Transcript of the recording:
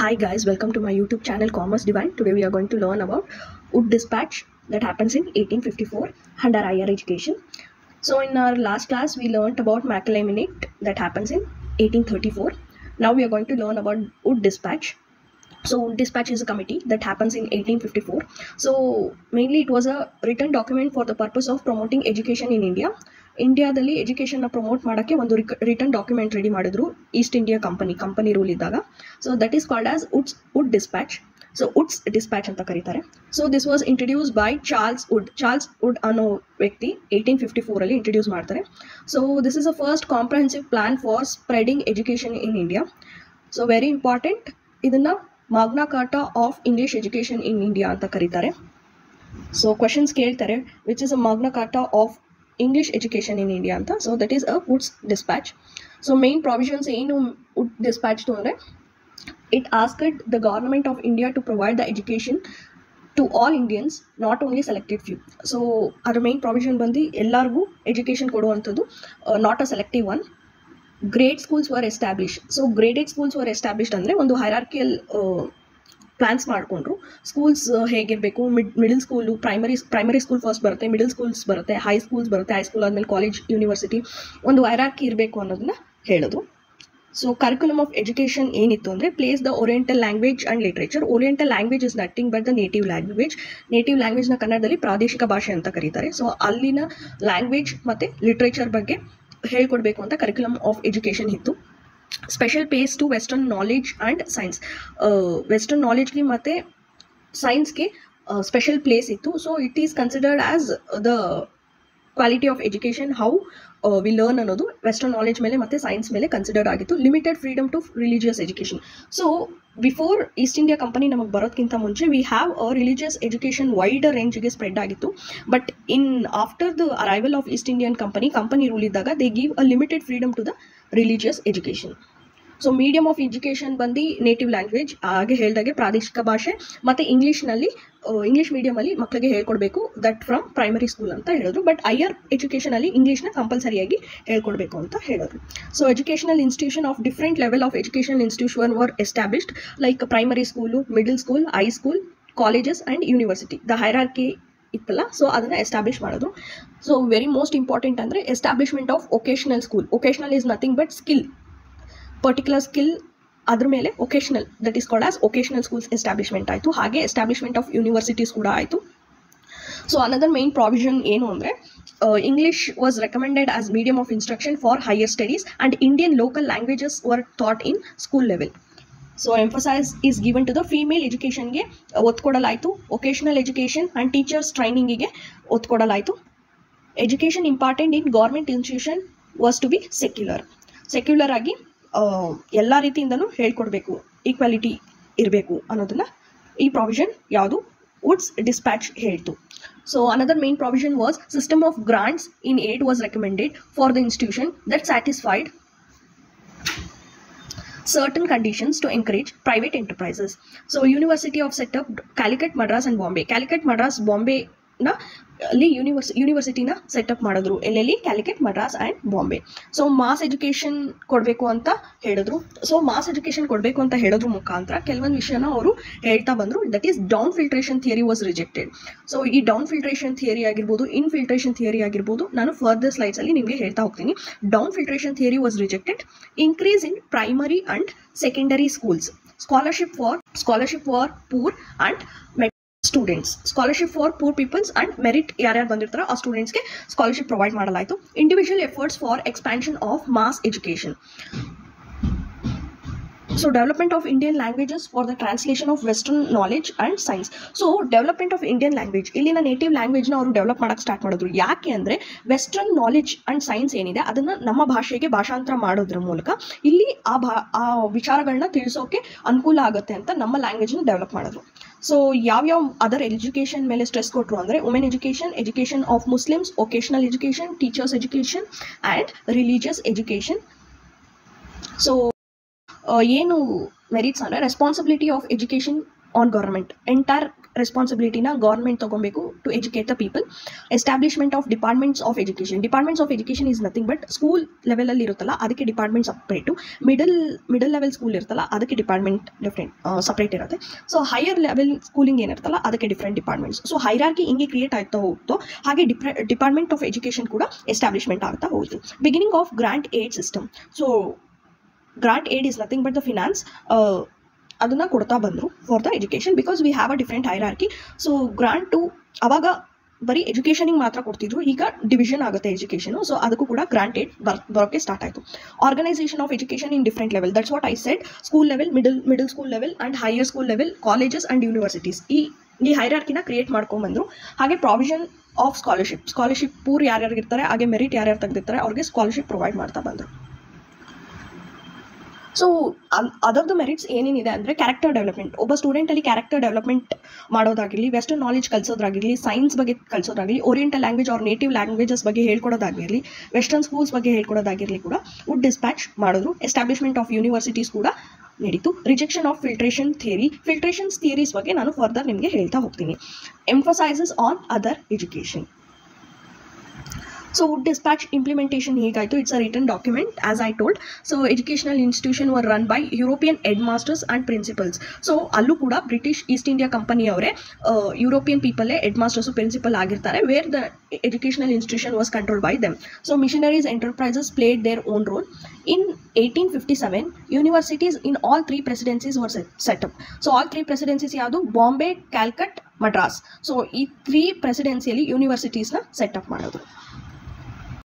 Hi guys, welcome to my YouTube channel Commerce Divine. Today we are going to learn about Wood Dispatch that happens in 1854 under higher education. So in our last class we learnt about Macaulay-Minute that happens in 1834. Now we are going to learn about Wood Dispatch. So Wood Dispatch is a committee that happens in 1854. So mainly it was a written document for the purpose of promoting education in India. ಇಂಡಿಯಾದಲ್ಲಿ ಎಜುಕೇಷನ್ನ promote ಮಾಡೋಕ್ಕೆ ಒಂದು written document ready ಮಾಡಿದ್ರು East India Company rule ಇದ್ದಾಗ. So that is called as Wood dispatch. So Wood's dispatch ಅಂತ ಕರೀತಾರೆ. So this was introduce by Charles Wood ಅನ್ನೋ ವ್ಯಕ್ತಿ 1854 introduce ಮಾಡ್ತಾರೆ. So this is a first comprehensive plan for spreading education in India. So very important, ಇದನ್ನು Magna Carta of English education in India ಅಂತ ಕರೀತಾರೆ. So questions ಕೇಳ್ತಾರೆ, which is a Magna Carta of English education in India anta. So that is a Wood's Dispatch. So main provisions ಏನು Wood Dispatch ಅಂದ್ರೆ, it asked the government of India to provide the education to all Indians, not only selected few. So ಅದರ main provision ಬಂದು ಎಲ್ಲರಿಗೂ education ಕೊಡುವಂಥದ್ದು, not a selective one. Grade schools were established. So graded schools were established ಅಂದರೆ ಒಂದು hierarchical plans ಮಾಡಿಕೊಂಡ್ರು. Schools ಹೇಗಿರಬೇಕು, middle school, primary school first ಬರುತ್ತೆ, middle schools ಬರುತ್ತೆ, ಹೈಸ್ಕೂಲ್ಸ್ ಬರುತ್ತೆ, ಹೈಸ್ಕೂಲ್ ಆದಮೇಲೆ ಕಾಲೇಜ್, ಯೂನಿವರ್ಸಿಟಿ, ಒಂದು ಹೈರಾರ್ಕಿ ಇರಬೇಕು ಅನ್ನೋದನ್ನ ಹೇಳಿದ್ರು. ಸೊ ಕರಿಕ್ಯುಲಮ್ ಆಫ್ ಎಜುಕೇಷನ್ ಏನಿತ್ತು ಅಂದರೆ, place the oriental language and literature. Oriental language is nothing but the native language. Native ಲ್ಯಾಂಗ್ವೇಜ್ನ ಕನ್ನಡದಲ್ಲಿ ಪ್ರಾದೇಶಿಕ ಭಾಷೆ ಅಂತ ಕರೀತಾರೆ. ಸೊ ಅಲ್ಲಿನ ಲ್ಯಾಂಗ್ವೇಜ್ ಮತ್ತು ಲಿಟ್ರೇಚರ್ ಬಗ್ಗೆ ಹೇಳ್ಕೊಡ್ಬೇಕು ಅಂತ ಕರಿಕ್ಯುಲಮ್ ಆಫ್ ಎಜುಕೇಷನ್ ಇತ್ತು. Special place to western knowledge and science. Western ನಾಲೆಜ್ಗೆ ಮತ್ತು ಸೈನ್ಸ್ಗೆ ಸ್ಪೆಷಲ್ ಪ್ಲೇಸ್ ಇತ್ತು. So it is considered as the quality of education, how we learn ಅನ್ನೋದು ವೆಸ್ಟರ್ನ್ ನಾಲೆಜ್ ಮೇಲೆ ಮತ್ತು ಸೈನ್ಸ್ ಮೇಲೆ ಕನ್ಸಿಡರ್ಡ್ ಆಗಿತ್ತು. Limited freedom to religious education. So before East India Company ನಮಗೆ ಬರೋದಕ್ಕಿಂತ ಮುಂಚೆ we have a religious education wider ರೇಂಜ್ಗೆ spread ಆಗಿತ್ತು. But after the arrival of East Indian company rule ಇದ್ದಾಗ they give a limited freedom to the religious education. So medium of education ಬಂದು native language, ಹಾಗೆ ಹೇಳಿದಾಗೆ ಪ್ರಾದೇಶಿಕ ಭಾಷೆ, ಮತ್ತು English ಮೀಡಿಯಮಲ್ಲಿ ಮಕ್ಕಳಿಗೆ ಹೇಳ್ಕೊಡ್ಬೇಕು, ದಟ್ ಫ್ರಮ್ ಪ್ರೈಮರಿ ಸ್ಕೂಲ್ ಅಂತ ಹೇಳಿದ್ರು. ಬಟ್ ಹೈಯರ್ ಎಜುಕೇಷನಲ್ಲಿ ಇಂಗ್ಲೀಷ್ನ ಕಂಪಲ್ಸರಿಯಾಗಿ ಹೇಳ್ಕೊಡ್ಬೇಕು ಅಂತ ಹೇಳಿದ್ರು. So educational institution of different level of educational institution var established, like primary school, middle school, high school, colleges and university. The hierarchy ಇತ್ತಲ್ಲ, ಸೊ ಅದನ್ನು ಎಸ್ಟಾಬ್ಲಿಷ್ ಮಾಡಿದ್ರು. ಸೊ ವೆರಿ ಮೋಸ್ಟ್ ಇಂಪಾರ್ಟೆಂಟ್ ಅಂದರೆ establishment of vocational school. Vocational is nothing but skill, particular skill, ಅದ್ರ ಮೇಲೆ vocational, that is called as vocational schools establishment ಆಯಿತು. ಹಾಗೆ establishment of universities ಕೂಡ ಆಯಿತು. ಸೊ ಅನದರ್ ಮೇನ್ ಪ್ರಾವಿಷನ್ ಏನು ಅಂದರೆ, English was recommended as medium of instruction for higher studies and Indian local languages were thought in school level. So emphasise is given to the female ಎಜುಕೇಷನ್ಗೆ ಒತ್ತು ಕೊಡಲಾಯಿತು. Vocational education and teachers ಟ್ರೈನಿಂಗಿಗೆ ಒತ್ತು ಕೊಡಲಾಯಿತು. Education important in government institution was to be secular ಆಗಿ ಎಲ್ಲ ರೀತಿಯಿಂದನೂ ಹೇಳ್ಕೊಡ್ಬೇಕು, equality ಇರಬೇಕು ಅನ್ನೋದನ್ನ ಈ ಪ್ರಾವಿಷನ್ ಯಾವುದು ವುಡ್ಸ್ ಡಿಸ್ಪ್ಯಾಚ್ ಹೇಳ್ತು. So another main provision was system of grants in aid was recommended for the institution that satisfied certain conditions to encourage private enterprises. So University of set up Calicut, Madras and Bombay. Calicut, Madras, Bombay na ಅಲ್ಲಿ ಯೂನಿವರ್ಸಿಟಿನ setup ಮಾಡಿದ್ರು. ಎಲ್ಲೆಲ್ಲಿ? Calicut, Madras and Bombay. So mass education ಕೊಡಬೇಕು ಅಂತ ಹೇಳಿದ್ರು. So mass education ಕೊಡಬೇಕು ಅಂತ ಹೇಳೋದ್ರ ಮುಖಾಂತರ ಕೆಲವೊಂದು ವಿಷಯನ ಅವರು ಹೇಳ್ತಾ ಬಂದರು. That is down filtration theory was rejected. So ಈ ಡೌನ್ ಫಿಲ್ಟ್ರೇಷನ್ ಥಿಯರಿ ಆಗಿರ್ಬೋದು, ಇನ್ಫಿಲ್ಟ್ರೇಷನ್ ಥಿಯರಿ ಆಗಿರ್ಬೋದು, ನಾನು ಫರ್ದರ್ ಸ್ಲೈಡ್ಸಲ್ಲಿ ನಿಮಗೆ ಹೇಳ್ತಾ ಹೋಗ್ತೀನಿ. Down filtration theory was rejected. Increase in primary and secondary schools. Scholarship for poor and students. Scholarship for poor peoples and merit ಯಾರ್ಯಾರು ಬಂದಿರ್ತಾರೋ ಆ ಸ್ಟೂಡೆಂಟ್ಸ್ಗೆ ಸ್ಕಾಲರ್ಶಿಪ್ ಪ್ರೊವೈಡ್ ಮಾಡಲಾಯಿತು. Individual efforts for expansion of mass education. So development of Indian languages for the translation of western knowledge and science. So development of Indian language, ಇಲ್ಲಿನ native ಲ್ಯಾಂಗ್ವೇಜ್ನ ಅವರು develop ಮಾಡೋಕ್ಕೆ start ಮಾಡಿದ್ರು. ಯಾಕೆ ಅಂದರೆ ವೆಸ್ಟರ್ನ್ ನಾಲೆಜ್ ಆ್ಯಂಡ್ ಸೈನ್ಸ್ ಏನಿದೆ ಅದನ್ನು ನಮ್ಮ ಭಾಷೆಗೆ ಭಾಷಾಂತರ ಮಾಡೋದ್ರ ಮೂಲಕ ಇಲ್ಲಿ ಆ ವಿಚಾರಗಳನ್ನ ತಿಳಿಸೋಕೆ ಅನುಕೂಲ ಆಗುತ್ತೆ ಅಂತ ನಮ್ಮ ಲ್ಯಾಂಗ್ವೇಜ್ನ ಡೆವಲಪ್ ಮಾಡಿದ್ರು. ಸೊ ಯಾವ್ಯಾವ ಅದರ್ ಎಜುಕೇಷನ್ ಮೇಲೆ ಸ್ಟ್ರೆಸ್ ಕೊಟ್ಟರು ಅಂದರೆ, women education of Muslims, vocational education, teachers education and religious education. So ಏನು ಮೆರಿಟ್ಸ್ ಅಂದರೆ responsibility of education on government. Entire ರೆಸ್ಪಾನ್ಸಿಬಿಲಿಟಿನ ಗೌರ್ಮೆಂಟ್ ತಗೊಬೇಕು to educate the people. Establishment of departments of education. Departments of education is nothing but school ಲೆವೆಲಲ್ಲಿ ಇರುತ್ತಲ್ಲ ಅದಕ್ಕೆ department separate, middle level school ಇರುತ್ತಲ್ಲ ಅದಕ್ಕೆ department different separate ಇರುತ್ತೆ. So higher level schooling ಏನಿರುತ್ತಲ್ಲ ಅದಕ್ಕೆ different departments. So hierarchy ಹಿಂಗೆ create ಆಗ್ತಾ ಹೋಗ್ತು, ಹಾಗೆ ಡಿಪಾರ್ಟ್ಮೆಂಟ್ ಆಫ್ ಎಜುಕೇಷನ್ ಕೂಡ ಎಸ್ಟಾಬ್ಲಿಷ್ಮೆಂಟ್ ಆಗ್ತಾ ಹೋಯಿತು. Beginning of grant aid system. So grant aid is nothing but the finance, ಅದನ್ನು ಕೊಡ್ತಾ ಬಂದರು for the education because we have a different hierarchy. So grant ಅವಾಗ ಬರೀ ಎಜುಕೇಷನಿಗೆ ಮಾತ್ರ ಕೊಡ್ತಿದ್ರು, ಈಗ ಡಿವಿಷನ್ ಆಗುತ್ತೆ ಎಜುಕೇಷನು. ಸೊ ಅದಕ್ಕೂ ಕೂಡ ಗ್ರಾಂಟ್ ಏಡ್ ಬರೋಕ್ಕೆ ಸ್ಟಾರ್ಟ್ ಆಯಿತು. Organisation of education in different level, that's what I said. School level, middle school level and higher school level, colleges and universities, ಈ ಹೈರಾರ್ಕಿನ ಕ್ರಿಯೇಟ್ ಮಾಡ್ಕೊಂಡ್ಬಂದರು. ಹಾಗೆ ಪ್ರಾವಿಷನ್ ಆಫ್ ಸ್ಕಾಲರ್ಶಿಪ್ ಪೂರ್ ಯಾರ್ಯಾರಿಗಿರ್ತಾರೆ ಹಾಗೆ ಮೆರಿಟ್ ಯಾರ್ಯಾರು ತೆಗೆದಿರ್ತಾರೆ ಅವ್ರಿಗೆ ಸ್ಕಾಲರ್ಶಿಪ್ ಪ್ರೊವೈಡ್ ಮಾಡ್ತಾ ಬಂದರು. ಸೊ ಅದರದ್ದು ಮೆರಿಟ್ಸ್ ಏನೇನಿದೆ ಅಂದರೆ ಕ್ಯಾರೆಕ್ಟರ್ ಡೆವಲಪ್ಮೆಂಟ್. ಒಬ್ಬ ಸ್ಟೂಡೆಂಟಲ್ಲಿ ಕ್ಯಾರೆಕ್ಟರ್ ಡೆವಲಪ್ಮೆಂಟ್ ಮಾಡೋದಾಗಿರಲಿ, ವೆಸ್ಟರ್ನ್ ನಾಲೆಜ್ ಕಲಿಸೋದಾಗಿರಲಿ, ಸೈನ್ಸ್ ಬಗ್ಗೆ ಕಲಿಸೋದಾಗಲಿ, oriental language or native languages ಬಗ್ಗೆ ಹೇಳ್ಕೊಡೋದಾಗಿರಲಿ, ವೆಸ್ಟರ್ನ್ ಸ್ಕೂಲ್ಸ್ ಬಗ್ಗೆ ಹೇಳ್ಕೊಡೋದಾಗಿರಲಿ ಕೂಡ ವುಡ್ ಡಿಸ್ಪ್ಯಾಚ್ ಮಾಡಿದ್ರು. ಎಸ್ಟಾಬ್ಲಿಷ್ಮೆಂಟ್ ಆಫ್ ಯೂನಿವರ್ಸಿಟೀಸ್ ಕೂಡ ನಡೀತು. ರಿಜೆಕ್ಷನ್ ಆಫ್ ಫಿಲ್ಟ್ರೇಷನ್ ಥಿಯರೀಸ್ ಬಗ್ಗೆ ನಾನು ಫರ್ದರ್ ನಿಮಗೆ ಹೇಳ್ತಾ ಹೋಗ್ತೀನಿ. Emphasises on other education. So would dispatch implementation ಹೇಗಾಯಿತು? It's a written document as I told. So educational institution were run by European headmasters and principals. So ಅಲ್ಲೂ ಕೂಡ British East India ಕಂಪನಿಯವರೇ European ಪೀಪಲೇ headmasters principal ಆಗಿರ್ತಾರೆ, where the educational institution was control by them. So missionaries enterprises played their own role. In 1857, universities in all three presidencies were set up. So all three presidencies ಯಾವುದು? Bombay, ಕ್ಯಾಲ್ಕಟ್, Madras. So ಈ 3 ಪ್ರೆಸಿಡೆನ್ಸಿಯಲ್ಲಿ ಯೂನಿವರ್ಸಿಟೀಸ್ನ setup ಮಾಡೋದು.